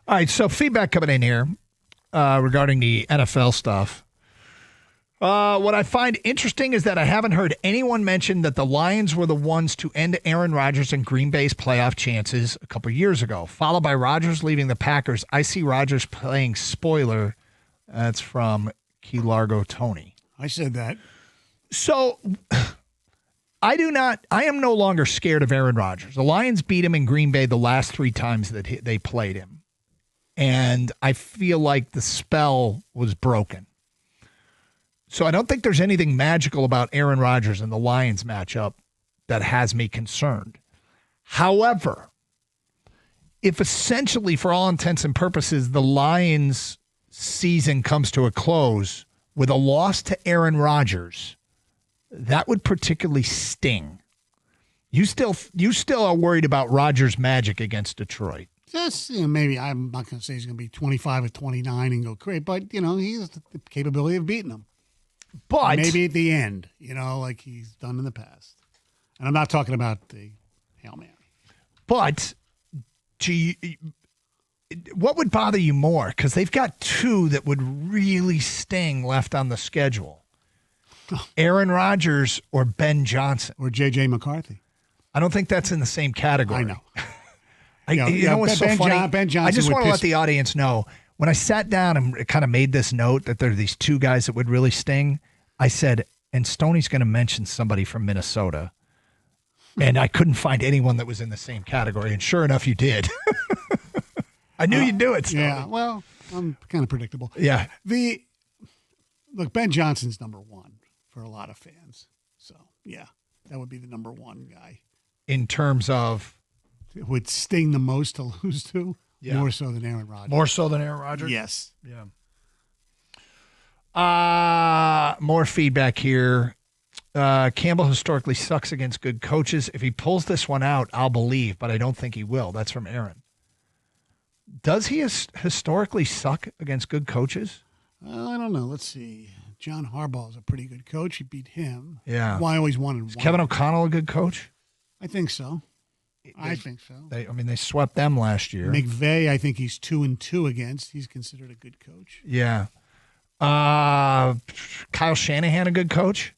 All right, so feedback coming in here regarding the NFL stuff. What I find interesting is that I haven't heard anyone mention that the Lions were the ones to end Aaron Rodgers and Green Bay's playoff chances a couple years ago, followed by Rodgers leaving the Packers. I see Rodgers playing spoiler. That's from Key Largo Tony. I said that. So I am no longer scared of Aaron Rodgers. The Lions beat him in Green Bay the last 3 times that they played him. And I feel like the spell was broken. So I don't think there's anything magical about Aaron Rodgers and the Lions matchup that has me concerned. However, if essentially for all intents and purposes the Lions season comes to a close with a loss to Aaron Rodgers, that would particularly sting. You still are worried about Rodgers' magic against Detroit. Just, maybe I'm not going to say he's going to be 25 or 29 and go crazy, but, he has the capability of beating them. But maybe at the end, like he's done in the past. And I'm not talking about the Hail Mary. But what would bother you more? Because they've got 2 that would really sting left on the schedule. Aaron Rodgers or Ben Johnson. Or J.J. McCarthy. I don't think that's in the same category. I know. You know what's so funny? Ben Johnson I just want to let the audience know, when I sat down and kind of made this note that there are these 2 guys that would really sting, I said, and Stoney's going to mention somebody from Minnesota. And I couldn't find anyone that was in the same category. And sure enough, you did. I knew you'd do it, Stoney. Yeah, well, I'm kind of predictable. Yeah. Look, Ben Johnson's number 1 for a lot of fans. So, yeah, that would be the number 1 guy. In terms of? It would sting the most to lose to. Yeah. More so than Aaron Rodgers. More so than Aaron Rodgers? Yes. Yeah. More feedback here. Campbell historically sucks against good coaches. If he pulls this one out, I'll believe, but I don't think he will. That's from Aaron. Does he historically suck against good coaches? I don't know. Let's see. John Harbaugh is a pretty good coach. He beat him. Yeah. Why always wanted Is one? Kevin O'Connell a good coach? I think so. I think so. They swept them last year. McVay, I think he's 2-2 against. He's considered a good coach. Yeah. Kyle Shanahan a good coach?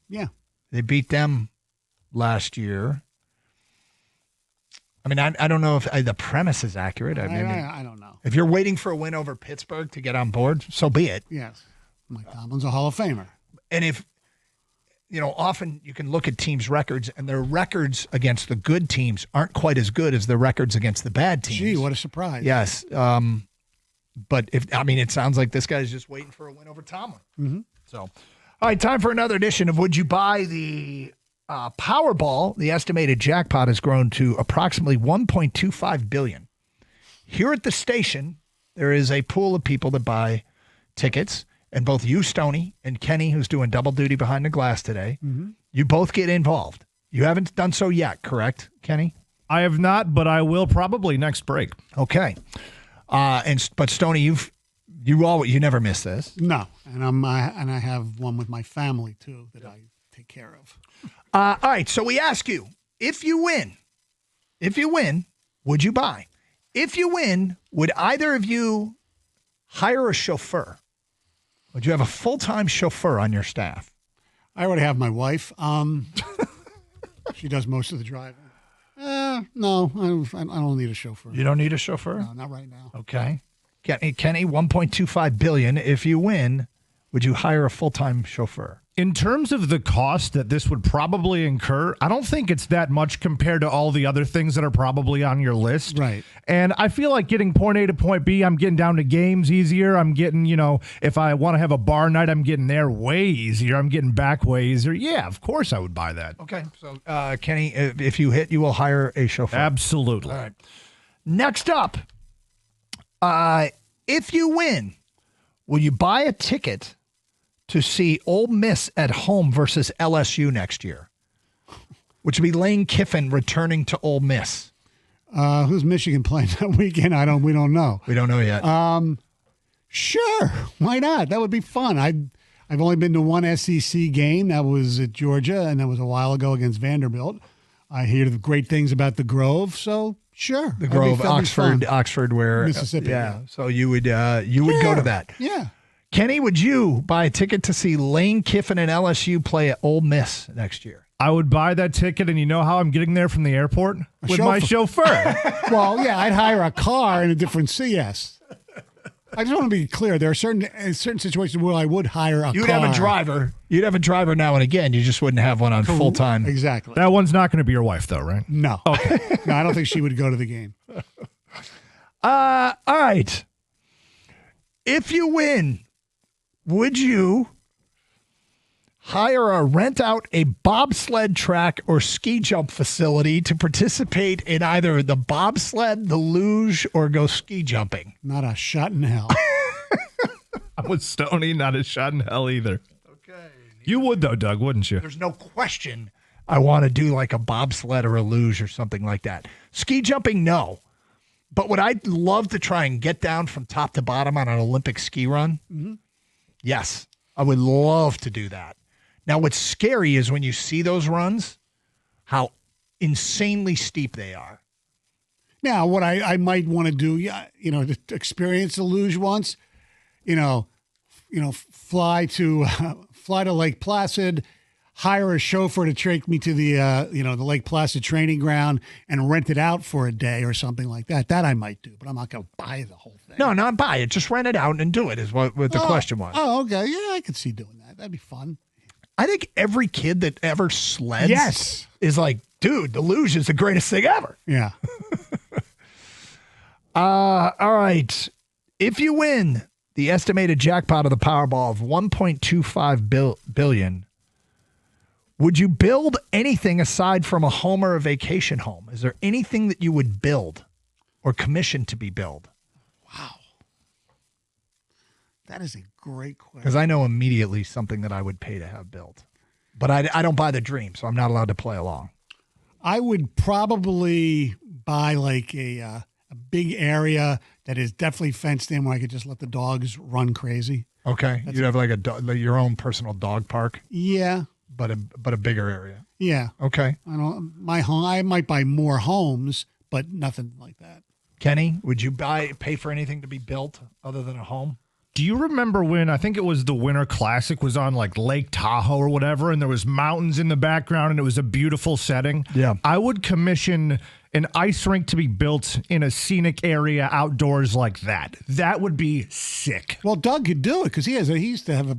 Yeah. They beat them last year. I mean, I don't know if the premise is accurate. I don't know. If you're waiting for a win over Pittsburgh to get on board, so be it. Yes. Mike Tomlin's a Hall of Famer. And if, often you can look at teams' records, and their records against the good teams aren't quite as good as their records against the bad teams. Gee, what a surprise. Yes. But it sounds like this guy's just waiting for a win over Tomlin. Mm-hmm. So, all right, time for another edition of Would You Buy the Powerball. The estimated jackpot has grown to approximately $1.25 billion. Here at the station, there is a pool of people that buy tickets, and both you, Stoney, and Kenny, who's doing double duty behind the glass today, you both get involved. You haven't done so yet, correct, Kenny? I have not, but I will probably next break. Okay. But Stoney, you never miss this. No, and I have one with my family too that I take care of. All right, so we ask you, if you win, would you buy? If you win, would either of you hire a chauffeur? Would you have a full-time chauffeur on your staff? I already have my wife. She does most of the driving. No, I don't need a chauffeur. You don't need a chauffeur? No, not right now. Okay. Kenny, $1.25 billion. If you win, would you hire a full-time chauffeur? In terms of the cost that this would probably incur, I don't think it's that much compared to all the other things that are probably on your list. Right. And I feel like getting point A to point B, I'm getting down to games easier. I'm getting, if I want to have a bar night, I'm getting there way easier. I'm getting back way easier. Yeah, of course I would buy that. Okay. So, Kenny, if you hit, you will hire a chauffeur. Absolutely. All right. Next up, if you win, will you buy a ticket to see Ole Miss at home versus LSU next year, which would be Lane Kiffin returning to Ole Miss? Who's Michigan playing that weekend? We don't know. We don't know yet. Sure. Why not? That would be fun. I've only been to one SEC game. That was at Georgia, and that was a while ago against Vanderbilt. I hear the great things about the Grove, so Sure. The Grove, that'd be fun. Oxford, where Mississippi, Yeah. yeah. So you would go to that. Yeah. Kenny, would you buy a ticket to see Lane Kiffin and LSU play at Ole Miss next year? I would buy that ticket, and you know how I'm getting there from the airport? With my chauffeur. Well, yeah, I'd hire a car in a different CS. I just want to be clear. There are certain situations where I would hire a car. You'd have a driver. You'd have a driver now and again. You just wouldn't have one on full time. Exactly. That one's not going to be your wife, though, right? No. Okay. No, I don't think she would go to the game. All right. If you win, would you hire or rent out a bobsled track or ski jump facility to participate in either the bobsled, the luge, or go ski jumping? Not a shot in hell. I'm with Stoney, not a shot in hell either. Okay. You would, though, Doug, wouldn't you? There's no question I want to do like a bobsled or a luge or something like that. Ski jumping, no. But would I love to try and get down from top to bottom on an Olympic ski run? Mm-hmm. Yes, I would love to do that. Now, what's scary is when you see those runs, how insanely steep they are. Now, what I might want to do, to experience the luge once, fly to Lake Placid, hire a chauffeur to take me to the Lake Placid training ground and rent it out for a day or something like that. That I might do, but I'm not going to buy the whole thing. No, not buy it. Just rent it out and do it is what the question was. Oh, okay. Yeah, I could see doing that. That'd be fun. I think every kid that ever sleds is like, dude, the luge is the greatest thing ever. Yeah. All right. If you win the estimated jackpot of the Powerball of $1.25 billion, would you build anything aside from a home or a vacation home? Is there anything that you would build or commission to be built? Wow. That is a great question. Because I know immediately something that I would pay to have built. But I don't buy the dream, so I'm not allowed to play along. I would probably buy like a big area that is definitely fenced in where I could just let the dogs run crazy. Okay. You'd have like your own personal dog park? Yeah. But a bigger area. Yeah. Okay. I might buy more homes, but nothing like that. Kenny, would you pay for anything to be built other than a home? Do you remember when, I think it was the Winter Classic, was on like Lake Tahoe or whatever, and there was mountains in the background and it was a beautiful setting? Yeah. I would commission an ice rink to be built in a scenic area outdoors like that. That would be sick. Well, Doug could do it because he used to have a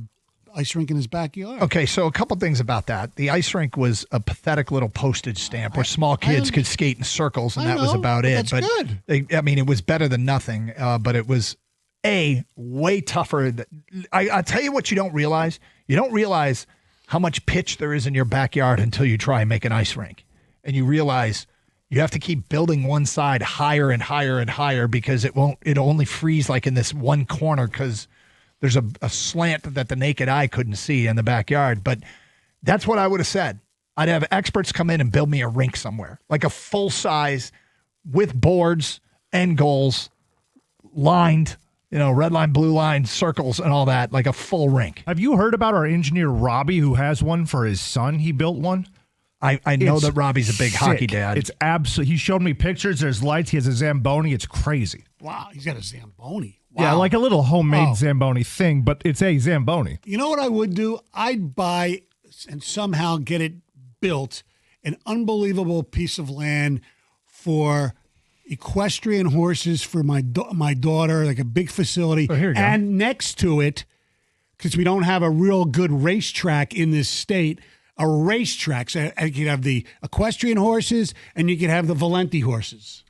ice rink in his backyard. Okay, so a couple things about that. The ice rink was a pathetic little postage stamp where small kids could skate in circles, and that was about it. That's good. It was better than nothing, but it was way tougher. I tell you what you don't realize. You don't realize how much pitch there is in your backyard until you try and make an ice rink. And you realize you have to keep building one side higher and higher and higher because it'll only freeze like in this one corner because there's a slant that the naked eye couldn't see in the backyard. But that's what I would have said. I'd have experts come in and build me a rink somewhere, like a full size with boards and goals, lined, red line, blue line, circles and all that, like a full rink. Have you heard about our engineer, Robbie, who has one for his son? He built one. I know that Robbie's a big hockey dad. It's absolutely. He showed me pictures. There's lights. He has a Zamboni. It's crazy. Wow, he's got a Zamboni. Wow. Yeah, like a little homemade Zamboni thing, but it's a Zamboni. You know what I would do? I'd buy and somehow get it built, an unbelievable piece of land for equestrian horses for my daughter, like a big facility. Oh, here you go. And next to it, because we don't have a real good racetrack in this state, a racetrack. So you could have the equestrian horses and you could have the Valenti horses.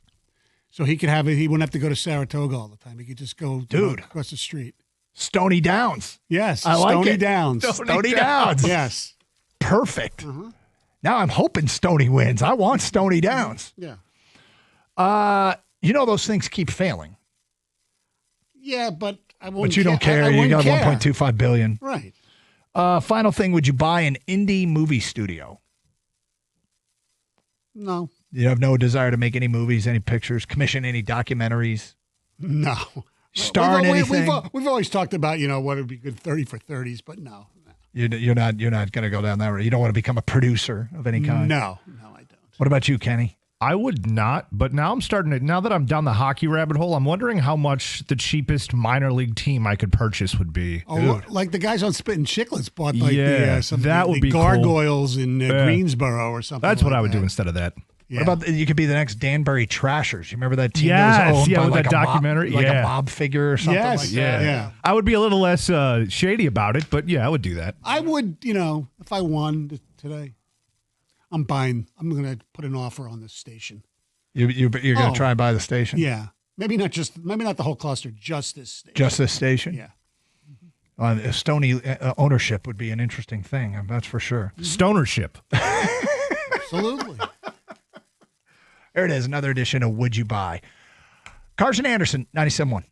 So he wouldn't have to go to Saratoga all the time. He could just go across the street. Stony Downs. Yes. I like Stony it. Downs. Stony Downs. Yes. Perfect. Now I'm hoping Stony wins. I want Stony Downs. Yeah. Those things keep failing. Yeah, but I won't. But you don't care. You got $1.25 billion. Right. Final thing, would you buy an indie movie studio? No. You have no desire to make any movies, any pictures, commission any documentaries? No. Star in anything? We've always talked about, what would be good 30 for 30s, but no. You're not going to go down that road. You don't want to become a producer of any kind? No, I don't. What about you, Kenny? I would not, but now now that I'm down the hockey rabbit hole, I'm wondering how much the cheapest minor league team I could purchase would be. Oh, like the guys on Spittin' Chicklets bought that would be gargoyles in Greensboro or something. That's what I would do instead of that. Yeah. What about you could be the next Danbury Trashers? You remember that team Yes, that was owned by with like that documentary? like a mob figure or something like that? Yeah. I would be a little less shady about it, but yeah, I would do that. I would, if I won today, I'm going to put an offer on this station. You're going to try and buy the station? Yeah. Maybe not the whole cluster, just this station. Just this station? Yeah. Stony ownership would be an interesting thing, that's for sure. Stonership. Absolutely. There it is, another edition of Would You Buy? Karsch and Anderson, 97.1.